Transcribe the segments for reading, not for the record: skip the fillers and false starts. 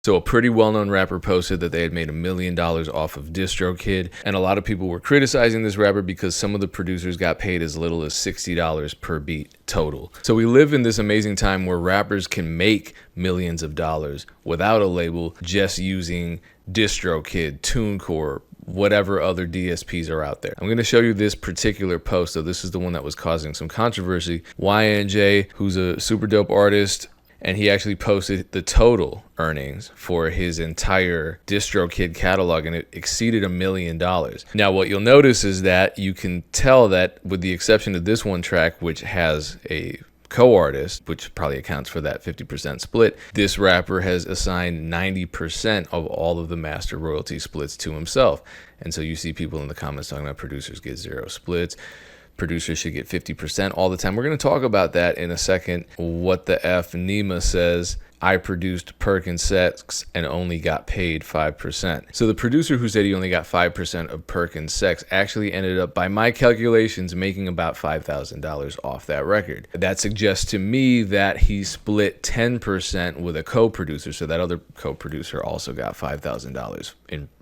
So a pretty well-known rapper posted that they had made $1 million off of Distrokid, and a lot of people were criticizing this rapper because some of the producers got paid as little as $60 per beat total. So we live in this amazing time where rappers can make millions of dollars without a label, just using Distrokid, TuneCore, whatever other DSPs are out there. I'm going to show you this particular post. So this is the one that was causing some controversy. YNJ, who's a super dope artist, and he actually posted the total earnings for his entire Distrokid catalog, and it exceeded $1 million. Now, what you'll notice is that you can tell that, with the exception of this one track, which has a co-artist, which probably accounts for that 50% split, this rapper has assigned 90% of all of the master royalty splits to himself. And so you see people in the comments talking about producers get 0 splits. Producers should get 50% all the time. We're going to talk about that in a second. What the F Nima says, I produced Perkins and only got paid 5%. So the producer who said he only got 5% of Perkins actually ended up, by my calculations, making about $5,000 off that record. That suggests to me that he split 10% with a co-producer, so that other co-producer also got $5,000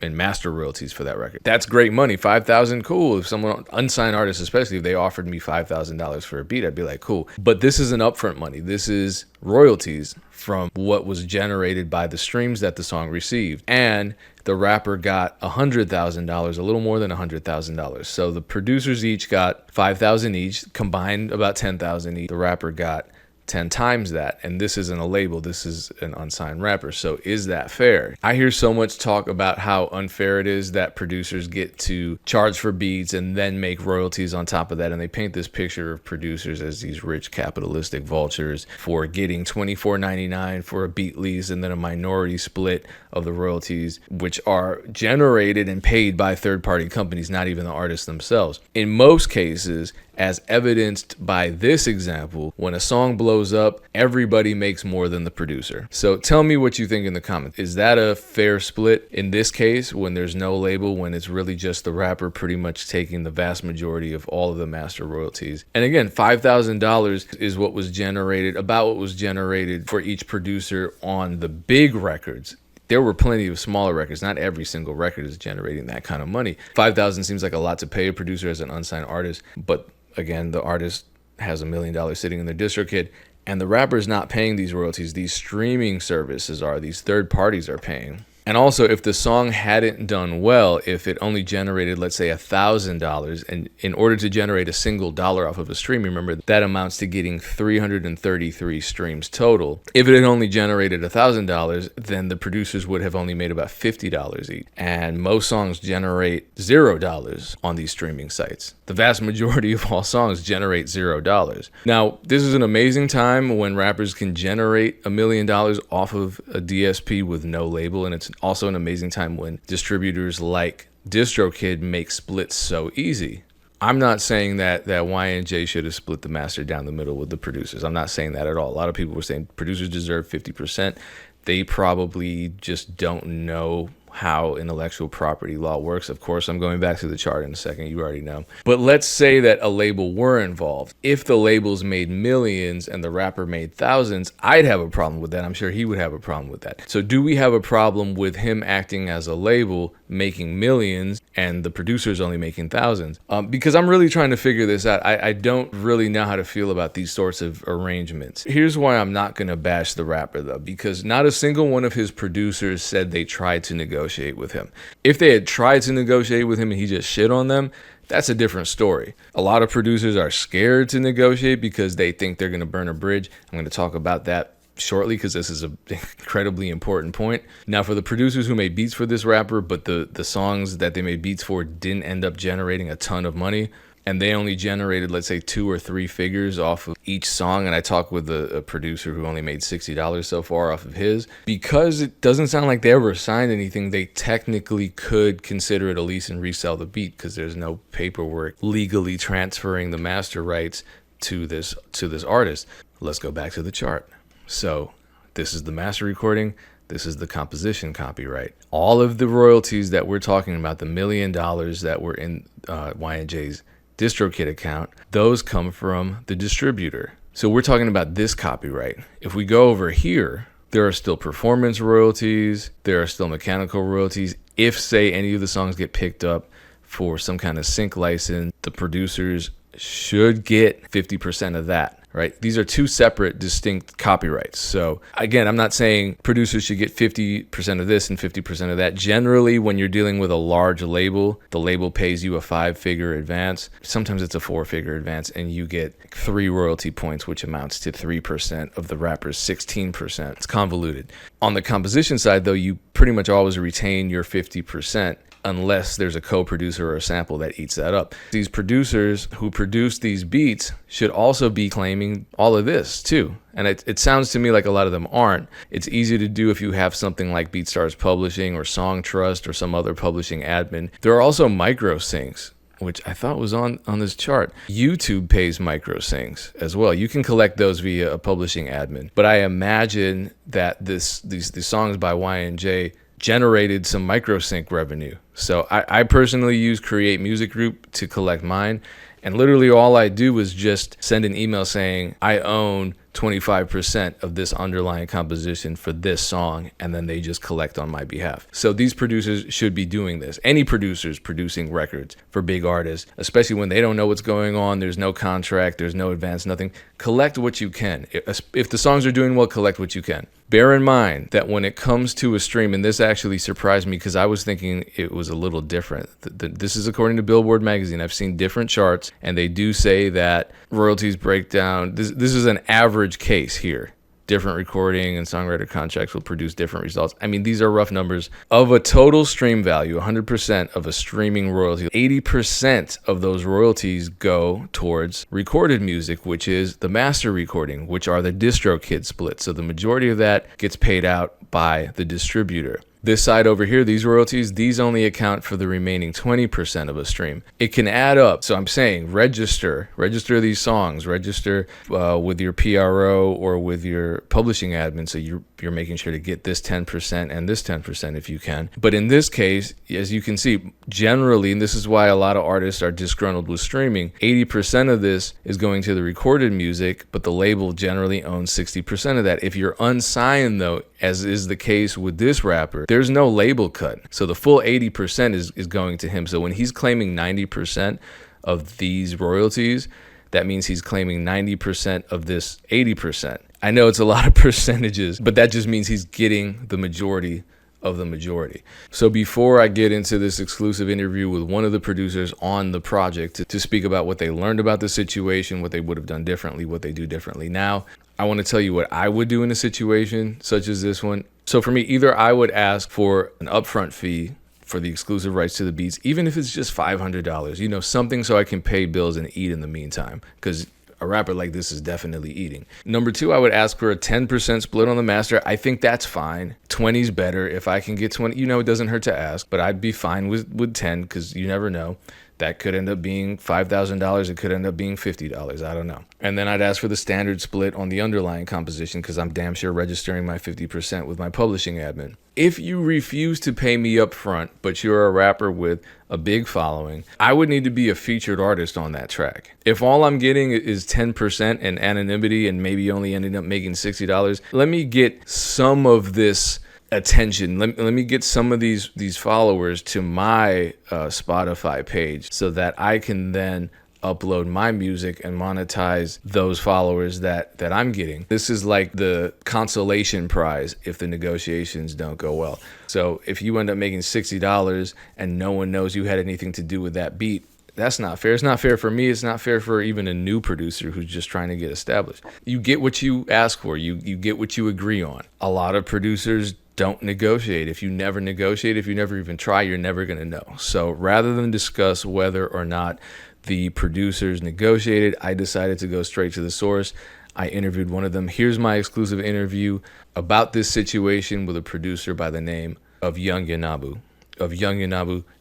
in master royalties for that record. That's great money. $5,000, cool. If someone, unsigned artist especially, if they offered me $5,000 for a beat, I'd be like, cool. But this isn't upfront money. This is royalties from what was generated by the streams that the song received. And the rapper got $100,000, a little more than $100,000. So the producers each got $5,000 each, combined about $10,000 each. The rapper got 10 times that, and this isn't a label, this is an unsigned rapper. So is that fair? I hear so much talk about how unfair it is that producers get to charge for beats and then make royalties on top of that, and they paint this picture of producers as these rich capitalistic vultures for getting $24.99 for a beat lease and then a minority split of the royalties, which are generated and paid by third-party companies, not even the artists themselves. In most cases, as evidenced by this example, when a song blows up, everybody makes more than the producer. So tell me what you think in the comments. Is that a fair split in this case, when there's no label, when it's really just the rapper pretty much taking the vast majority of all of the master royalties? And again, $5,000 is what was generated, about what was generated for each producer on the big records. There were plenty of smaller records. Not every single record is generating that kind of money. $5,000 seems like a lot to pay a producer as an unsigned artist, but again, the artist has $1 million sitting in their Distrokid, and the rapper is not paying these royalties. These streaming services are, these third parties are paying. And also, if the song hadn't done well, if it only generated, let's say, $1,000, and in order to generate a single dollar off of a stream, remember, that amounts to getting 333 streams total. If it had only generated $1,000, then the producers would have only made about $50 each. And most songs generate $0 on these streaming sites. The vast majority of all songs generate $0. Now, this is an amazing time when rappers can generate $1 million off of a DSP with no label, and it's also an amazing time when distributors like Distrokid make splits so easy. I'm not saying that YNJ should have split the master down the middle with the producers. I'm not saying that at all. A lot of people were saying producers deserve 50%. They probably just don't know how intellectual property law works. Of course, I'm going back to the chart in a second. You already know. But let's say that a label were involved. If the labels made millions and the rapper made thousands, I'd have a problem with that. I'm sure he would have a problem with that. So do we have a problem with him acting as a label, making millions, and the producer's only making thousands? Because I'm really trying to figure this out. I don't really know how to feel about these sorts of arrangements. Here's why I'm not going to bash the rapper, though, because not a single one of his producers said they tried to negotiate with him. If they had tried to negotiate with him and he just shit on them, that's a different story. A lot of producers are scared to negotiate because they think they're going to burn a bridge. I'm going to talk about that shortly because this is an incredibly important point. Now, for the producers who made beats for this rapper, but the songs that they made beats for didn't end up generating a ton of money, and they only generated, let's say, 2 or 3 figures off of each song, and I talked with a producer who only made $60 so far off of his, because it doesn't sound like they ever signed anything, they technically could consider it a lease and resell the beat because there's no paperwork legally transferring the master rights to this artist. Let's go back to the chart. So this is the master recording. This is the composition copyright. All of the royalties that we're talking about, the $1 million that were in YNJ's Distrokid account, those come from the distributor. So we're talking about this copyright. If we go over here There are still performance royalties. There are still mechanical royalties. If, say, any of the songs get picked up for some kind of sync license, the producers should get 50% of that, right? These are two separate, distinct copyrights. So again, I'm not saying producers should get 50% of this and 50% of that. Generally, when you're dealing with a large label, the label pays you a 5-figure advance. Sometimes it's a 4-figure advance, and you get 3 royalty points, which amounts to 3% of the rapper's 16%. It's convoluted. On the composition side, though, you pretty much always retain your 50%. Unless there's a co-producer or a sample that eats that up. These producers who produce these beats should also be claiming all of this too. And it sounds to me like a lot of them aren't. It's easy to do if you have something like BeatStars Publishing or Song Trust or some other publishing admin. There are also micro syncs, which I thought was on this chart. YouTube pays micro syncs as well. You can collect those via a publishing admin. But I imagine that these songs by Y&J generated some microsync revenue. So I personally use Create Music Group to collect mine. And literally all I do is just send an email saying I own 25% of this underlying composition for this song, and then they just collect on my behalf. So these producers should be doing this. Any producers producing records for big artists, especially when they don't know what's going on, there's no contract, there's no advance, nothing. Collect what you can. If the songs are doing well, collect what you can. Bear in mind that when it comes to a stream, and this actually surprised me because I was thinking it was a little different. This is according to Billboard magazine. I've seen different charts, and they do say that royalties break down. This is an average case here. Different recording and songwriter contracts will produce different results. I mean, these are rough numbers. Of a total stream value, 100% of a streaming royalty, 80% of those royalties go towards recorded music, which is the master recording, which are the Distrokid splits. So the majority of that gets paid out by the distributor. This side over here, these royalties, these only account for the remaining 20% of a stream. It can add up. So I'm saying register these songs, register with your PRO or with your publishing admin. So you're making sure to get this 10% and this 10% if you can. But in this case, as you can see, generally, and this is why a lot of artists are disgruntled with streaming, 80% of this is going to the recorded music, but the label generally owns 60% of that. If you're unsigned, though, as is the case with this rapper, there's no label cut. So the full 80% is going to him. So when he's claiming 90% of these royalties, that means he's claiming 90% of this 80%. I know it's a lot of percentages, but that just means he's getting the majority of the majority. So before I get into this exclusive interview with one of the producers on the project to speak about what they learned about the situation, what they would have done differently, what they do differently now, I want to tell you what I would do in a situation such as this one. So for me, either I would ask for an upfront fee for the exclusive rights to the beats, even if it's just $500, something so I can pay bills and eat in the meantime, because a rapper like this is definitely eating. Number 2, I would ask for a 10% split on the master. I think that's fine. 20's better. If I can get 20, it doesn't hurt to ask, but I'd be fine with 10 because you never know. That could end up being $5,000. It could end up being $50. I don't know. And then I'd ask for the standard split on the underlying composition because I'm damn sure registering my 50% with my publishing admin. If you refuse to pay me up front, but you're a rapper with a big following, I would need to be a featured artist on that track. If all I'm getting is 10% and anonymity and maybe only ending up making $60, let me get some of this attention. Let me get some of these followers to my Spotify page so that I can then upload my music and monetize those followers that I'm getting. This is like the consolation prize if the negotiations don't go well. So if you end up making $60 and no one knows you had anything to do with that beat, that's not fair. It's not fair for me. It's not fair for even a new producer who's just trying to get established. You get what you ask for. You get what you agree on. A lot of producers don't negotiate. If you never negotiate, if you never even try, you're never going to know. So rather than discuss whether or not the producers negotiated, I decided to go straight to the source. I interviewed one of them. Here's my exclusive interview about this situation with a producer by the name of Young Yanabu.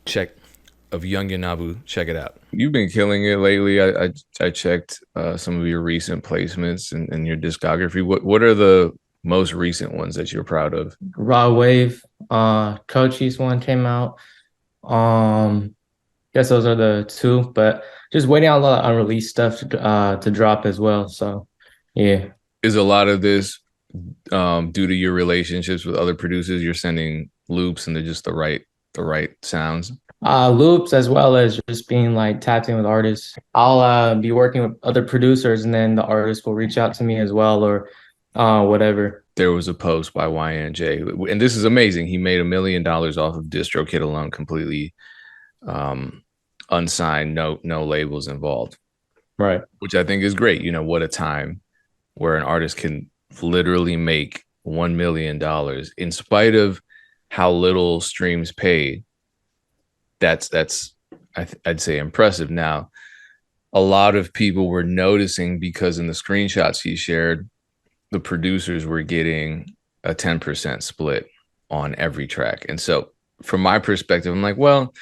Check it out. You've been killing it lately. I checked some of your recent placements and your discography. What are the most recent ones that you're proud of? Raw Wave, Coachise one came out. Guess those are the 2, but just waiting on a lot of unreleased stuff to drop as well. So, yeah. Is a lot of this due to your relationships with other producers, you're sending loops and they're just the right sounds. Loops as well as just being like tapped in with artists. I'll be working with other producers and then the artist will reach out to me as well or whatever. There was a post by YNJ, and this is amazing. He made $1 million off of Distrokid alone, completely um, unsigned, no labels involved, Right. which I think is great. What a time where an artist can literally make $1 million in spite of how little streams paid. That's I'd say impressive. Now, a lot of people were noticing because in the screenshots he shared, the producers were getting a 10% split on every track. And so from my perspective, I'm like, well,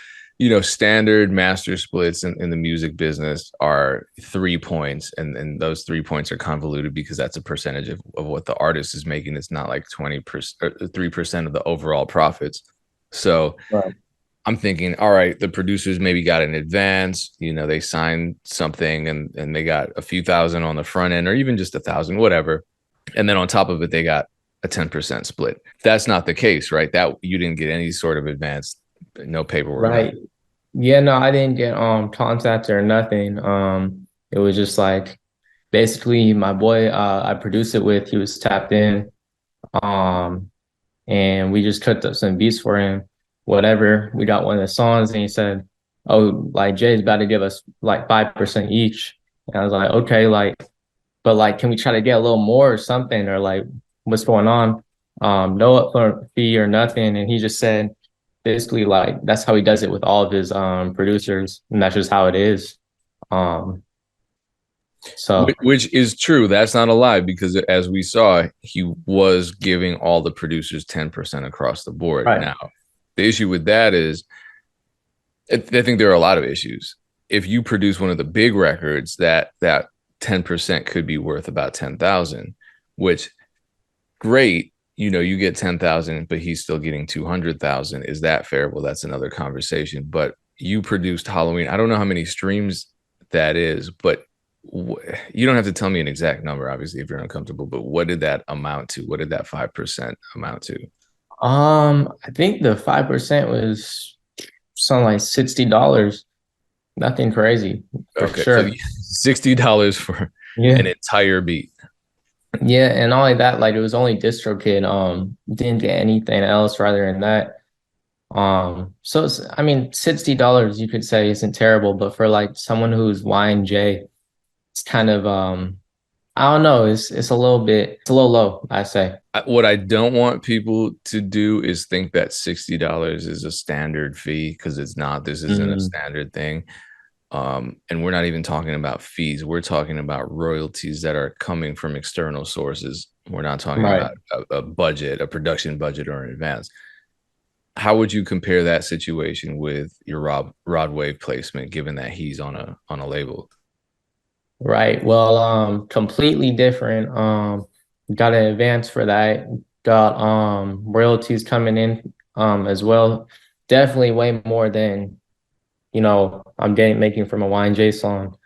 standard master splits in the music business are 3 points, and those 3 points are convoluted because that's a percentage of what the artist is making. It's not like 20% or 3% of the overall profits. So Right. I'm thinking, all right, the producers maybe got an advance, they signed something and they got a few thousand on the front end or even just 1,000, whatever. And then on top of it, they got a 10% split. That's not the case, right? That you didn't get any sort of advance, no paperwork, Right. nothing. Yeah, no, I didn't get contacted or nothing. It was just like basically my boy I produced it with, he was tapped in. Um and we just cooked up some beats for him. Whatever. We got one of the songs and he said, "Oh, like Jay's about to give us like 5% each." And I was like, "Okay, like, but like can we try to get a little more or something or like what's going on?" No upfront fee or nothing. And he just said basically like that's how he does it with all of his producers and that's just how it is. Um so Which is true. That's not a lie because as we saw, he was giving all the producers 10% across the board. right. Now, the issue with that is I think there are a lot of issues. If you produce one of the big records, that 10% could be worth about 10,000, which great, you get 10,000, but he's still getting 200,000. Is that fair? Well, that's another conversation. But you produced Halloween. I don't know how many streams that is, but you don't have to tell me an exact number, obviously, if you're uncomfortable. But what did that amount to? What did that 5% amount to? I think the 5% was something like $60. Nothing crazy for Okay, so sure. $60 for an Yeah. entire beat. Yeah, and not only that, like it was only DistroKid. Didn't get anything else rather than that. So it's, I mean, $60 you could say isn't terrible, but for like someone who's YNJ, it's kind of I don't know, it's a little low, I say. What I don't want people to do is think that $60 is a standard fee because it's not. This isn't a Mm, standard thing. And we're not even talking about fees. We're talking about royalties that are coming from external sources. We're not talking right. about a budget, a production budget, or an advance. How would you compare that situation with your Rod Wave placement, given that he's on a label? Right. Well, completely different. Got an advance for that. Got royalties coming in as well. Definitely way more than, I'm getting making from a YNJ song.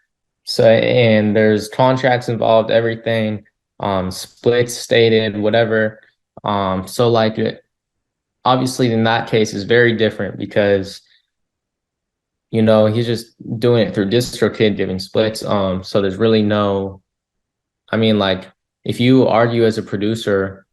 So and there's contracts involved, everything, splits stated, whatever. So like obviously in that case is very different because he's just doing it through DistroKid giving splits. So there's really no, I mean, like if you argue as a producer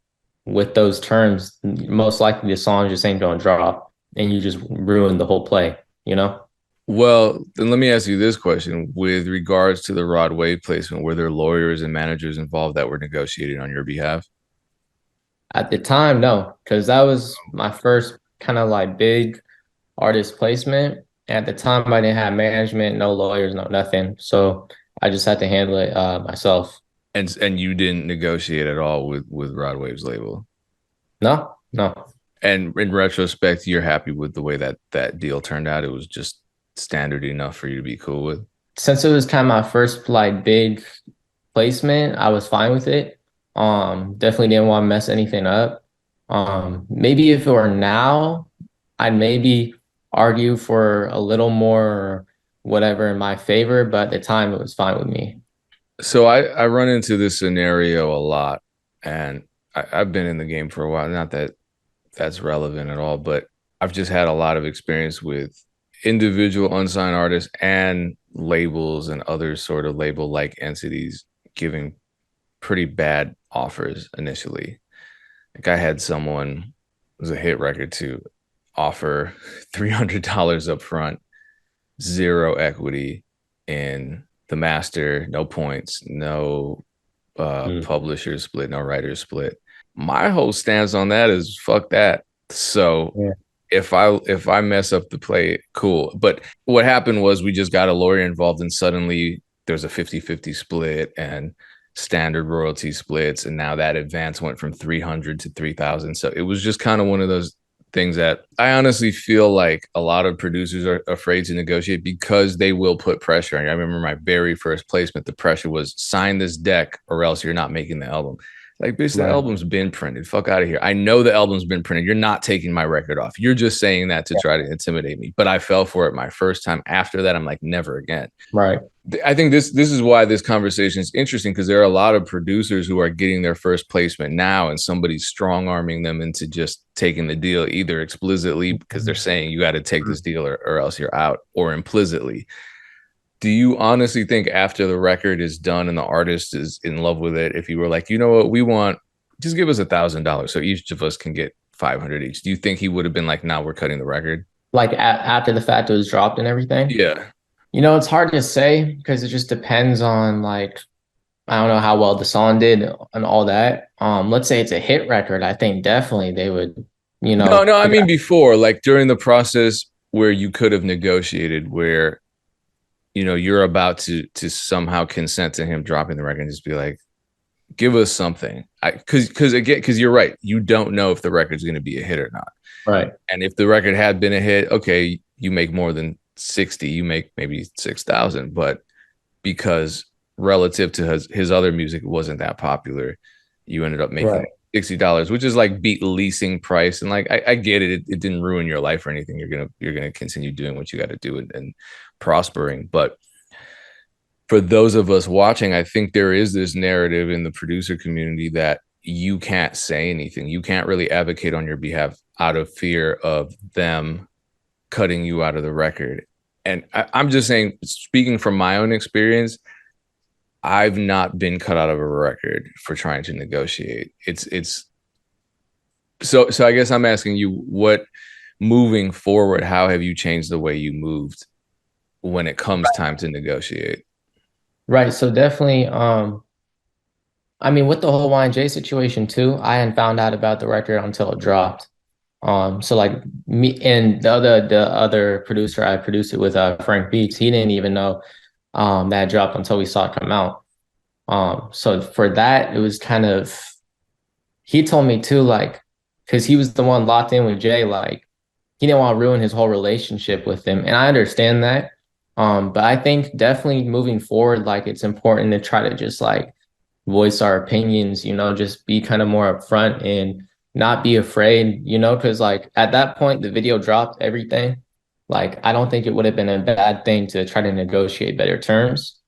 with those terms, most likely the song just ain't gonna drop and you just ruin the whole play, you know? Well, then let me ask you this question. With regards to the Rod Wave placement, were there lawyers and managers involved that were negotiating on your behalf? At the time, no, because that was my first kind of like big artist placement. At the time, I didn't have management, no lawyers, no nothing. So I just had to handle it myself. And you didn't negotiate at all with Rod Wave's label. No, no. And in retrospect, you're happy with the way that deal turned out. It was just standard enough for you to be cool with. Since it was kind of my first like big placement, I was fine with it. Definitely didn't want to mess anything up. Maybe if it were now, I'd maybe argue for a little more whatever in my favor, but at the time it was fine with me. So I run into this scenario a lot, and I've been in the game for a while. Not that that's relevant at all, but I've just had a lot of experience with individual unsigned artists and labels and other sort of label like entities giving pretty bad offers initially. Like I had someone, it was a hit record, to offer $300 up front, zero equity in the master, no points, no Mm. publisher split, no writer split. My whole stance on that is fuck that. So Yeah. if I mess up the play, cool. But what happened was we just got a lawyer involved, and suddenly there's a 50-50 split and standard royalty splits, and now that advance went from 300 to 3,000. So it was just kind of one of those things that I honestly feel like a lot of producers are afraid to negotiate because they will put pressure on you. I remember my very first placement, the pressure was sign this deck or else you're not making the album. Like, bitch, the Right. album's been printed. Fuck out of here. I know the album's been printed. You're not taking my record off. You're just saying that to Yeah. try to intimidate me. But I fell for it my first time. After that, I'm like, never again. Right. I think this is why this conversation is interesting, because there are a lot of producers who are getting their first placement now, and somebody's strong arming them into just taking the deal, either explicitly because they're saying you got to take this deal or else you're out, or implicitly. Do you honestly think after the record is done and the artist is in love with it, if you were like, you know what, we want, just give us $1,000 so each of us can get 500 each? Do you think he would have been like, nah, we're cutting the record? Like after the fact it was dropped and everything. Yeah. It's hard to say because it just depends on like I don't know how well the song did and all that. Let's say it's a hit record. I think definitely they would, No, I figure mean before, like during the process where you could have negotiated, where you're about to somehow consent to him dropping the record and just be like, give us something. Because you're right, you don't know if the record's going to be a hit or not. right, And if the record had been a hit, okay, you make more than 60, you make maybe 6,000, but because relative to his other music wasn't that popular, you ended up making right, $60, which is like beat leasing price. And like I get it, it didn't ruin your life or anything. You're gonna continue doing what you got to do and prospering. But for those of us watching, I think there is this narrative in the producer community that you can't say anything. You can't really advocate on your behalf out of fear of them cutting you out of the record. And I'm just saying, speaking from my own experience, I've not been cut out of a record for trying to negotiate. It's so I guess I'm asking you, what, moving forward, how have you changed the way you moved when it comes time to negotiate? right. So definitely, I mean, with the whole YJ situation too, I hadn't found out about the record until it dropped. So like me and the other producer I produced it with, Frank Beats, he didn't even know that dropped until we saw it come out. So for that, it was kind of he told me too, like, because he was the one locked in with Jay, like he didn't want to ruin his whole relationship with him, and I understand that. But I think definitely moving forward, like it's important to try to just like voice our opinions, just be kind of more upfront and not be afraid, because like at that point the video dropped everything. Like I don't think it would have been a bad thing to try to negotiate better terms.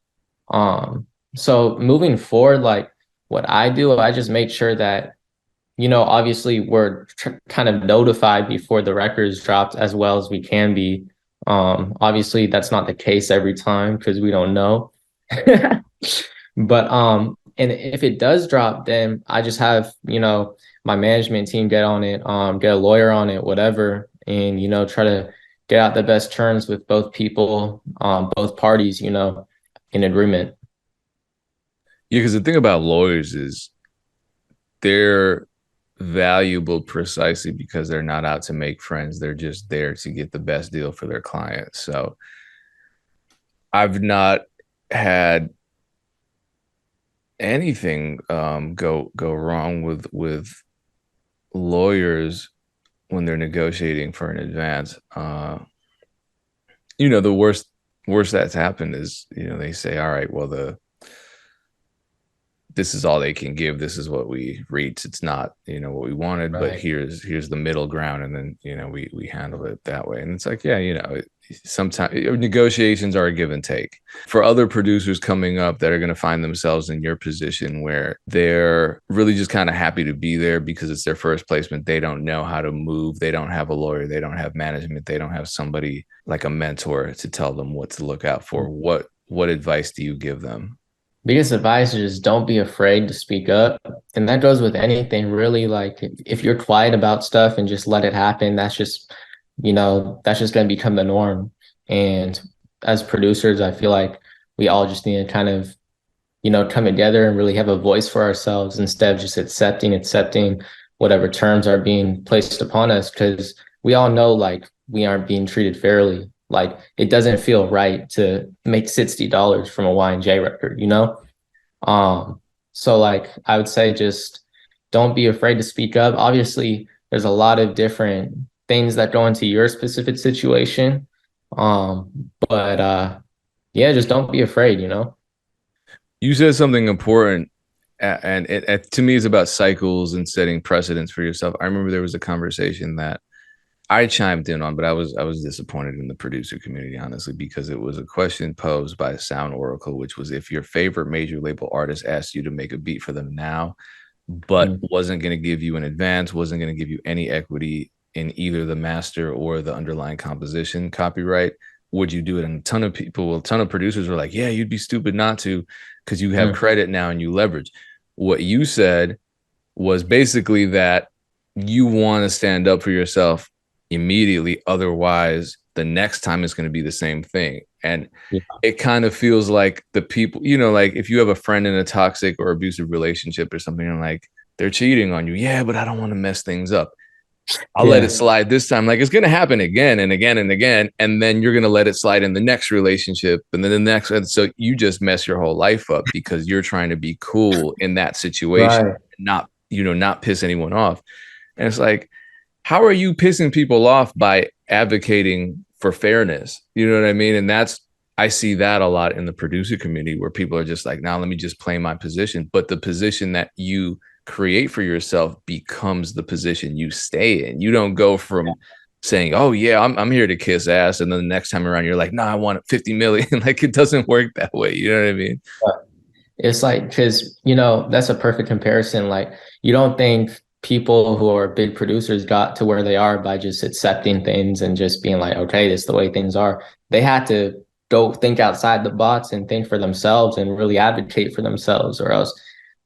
So moving forward, like what I do, I just make sure that, obviously we're kind of notified before the record is dropped as well as we can be. Obviously that's not the case every time because we don't know. But and if it does drop, then I just have, my management team get on it, get a lawyer on it, whatever, and try to get out the best terms with both people, both parties, in agreement. Yeah, because the thing about lawyers is they're valuable precisely because they're not out to make friends. They're just there to get the best deal for their clients. So I've not had anything go wrong with lawyers when they're negotiating for an advance. The worst that's happened is, they say, all right, well, this is all they can give. This is what we reached. It's not, what we wanted, but Right. here's the middle ground. And then, we handle it that way. And it's like, yeah, sometimes negotiations are a give and take. For other producers coming up that are going to find themselves in your position where they're really just kind of happy to be there because it's their first placement, they don't know how to move, they don't have a lawyer, they don't have management, they don't have somebody like a mentor to tell them what to look out for. What advice do you give them? Biggest advice is just don't be afraid to speak up. And that goes with anything really. Like if you're quiet about stuff and just let it happen, that's just going to become the norm. And as producers, I feel like we all just need to kind of, come together and really have a voice for ourselves instead of just accepting whatever terms are being placed upon us. Cause we all know like we aren't being treated fairly. Like it doesn't feel right to make $60 from a Y&J record, you know? So like I would say just don't be afraid to speak up. Obviously, there's a lot of different things that go into your specific situation. But yeah, just don't be afraid, you know? You said something important, and to me, it's about cycles and setting precedents for yourself. I remember there was a conversation that I chimed in on, but I was disappointed in the producer community, honestly, because it was a question posed by Sound Oracle, which was if your favorite major label artist asked you to make a beat for them now, but Mm, wasn't going to give you an advance, wasn't going to give you any equity in either the master or the underlying composition copyright, would you do it? And a ton of producers were like, yeah, you'd be stupid not to, because you have mm, credit now and you leverage. What you said was basically that you want to stand up for yourself immediately. Otherwise, the next time it's going to be the same thing. And yeah, it kind of feels like the people, like if you have a friend in a toxic or abusive relationship or something, and like they're cheating on you. Yeah, but I don't want to mess things up. I'll let it yeah, slide this time. Like it's going to happen again and again and again. And then you're going to let it slide in the next relationship and then the next. And so you just mess your whole life up because you're trying to be cool in that situation, right, not piss anyone off. And it's like, how are you pissing people off by advocating for fairness? You know what I mean? And I see that a lot in the producer community where people are just like, now let me just play my position. But the position that you create for yourself becomes the position you stay in. You don't go from saying, oh, yeah, I'm here to kiss ass. And then the next time around, you're like, no, I want 50 million. Like it doesn't work that way. You know what I mean? it's like, because, that's a perfect comparison. Like, you don't think people who are big producers got to where they are by just accepting things and just being like, okay, this is the way things are. They had to go think outside the box and think for themselves and really advocate for themselves, or else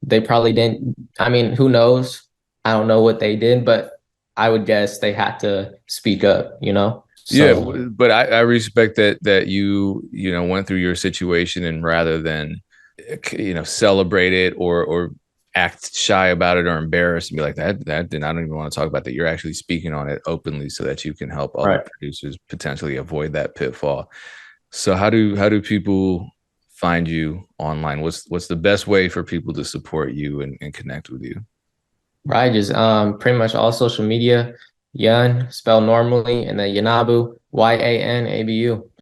they probably didn't. I mean, who knows? I don't know what they did, but I would guess they had to speak up, you know? Yeah, So, but I respect that you went through your situation and rather than celebrate it or act shy about it or embarrassed and be like that then I don't even want to talk about that. You're actually speaking on it openly so that you can help other right. producers potentially avoid that pitfall. So how do people find you online? What's the best way for people to support you and connect with you? Right, just pretty much all social media, Yun spelled normally, and then Yanabu, Yanabu.